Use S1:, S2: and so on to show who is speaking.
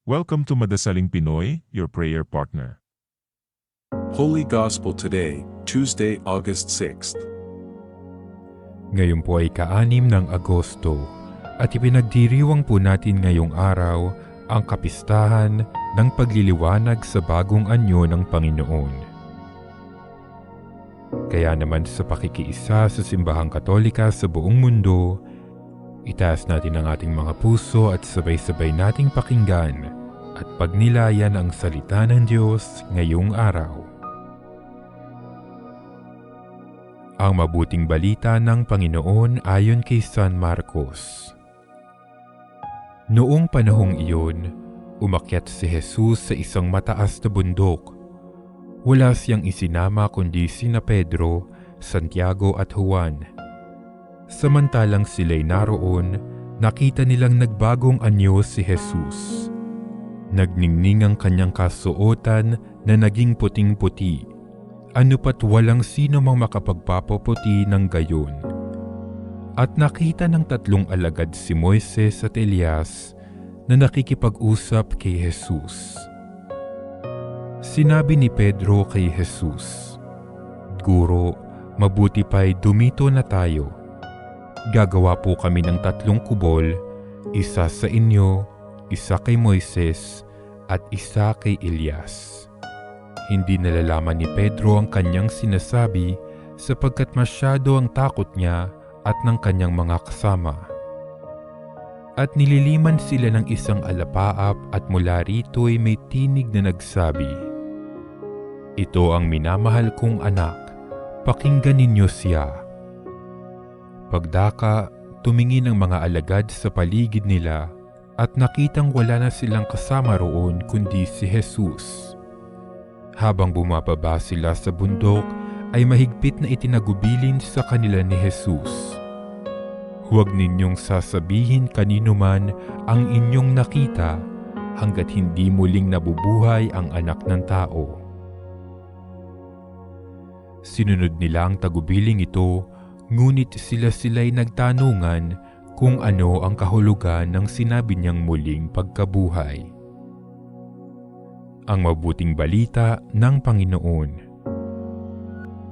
S1: Welcome to Madasaling Pinoy, your prayer partner.
S2: Holy Gospel today, Tuesday, August 6th.
S3: Ngayon po ay ka-6 ng Agosto at ipinagdiriwang po natin ngayong araw ang kapistahan ng pagliliwanag sa bagong anyo ng Panginoon. Kaya naman sa pakikiisa sa Simbahang Katolika sa buong mundo, itaas natin ang ating mga puso at sabay-sabay nating pakinggan at pagnilayan ang salita ng Diyos ngayong araw. Ang mabuting balita ng Panginoon ayon kay San Marcos. Noong panahong iyon, umakyat si Jesus sa isang mataas na bundok. Wala siyang isinama kundi sina Pedro, Santiago at Juan. Samantalang sila'y naroon, nakita nilang nagbagong anyo si Jesus. Nagningning ang kanyang kasuotan na naging puting-puti. Ano pat walang sino mang makapagpapaputi ng gayon. At nakita ng 3 alagad si Moises at Elias na nakikipag-usap kay Jesus. Sinabi ni Pedro kay Jesus, "Guro, mabuti pa'y dumito na tayo. Gagawa po kami ng 3 kubol, isa sa inyo, isa kay Moises, at isa kay Elias." Hindi nalalaman ni Pedro ang kanyang sinasabi sapagkat masyado ang takot niya at ng kanyang mga kasama. At nililiman sila ng isang alapaap at mula rito'y may tinig na nagsabi, "Ito ang minamahal kong anak, pakinggan ninyo siya." Pagdaka, tumingin ang mga alagad sa paligid nila at nakitang wala na silang kasama roon kundi si Jesus. Habang bumababa sila sa bundok, ay mahigpit na itinagubilin sa kanila ni Jesus, "Huwag ninyong sasabihin kanino man ang inyong nakita hanggat hindi muling nabubuhay ang anak ng tao." Sinunod nila ang tagubiling ito, ngunit sila'y nagtanungan kung ano ang kahulugan ng sinabi niyang muling pagkabuhay. Ang mabuting balita ng Panginoon.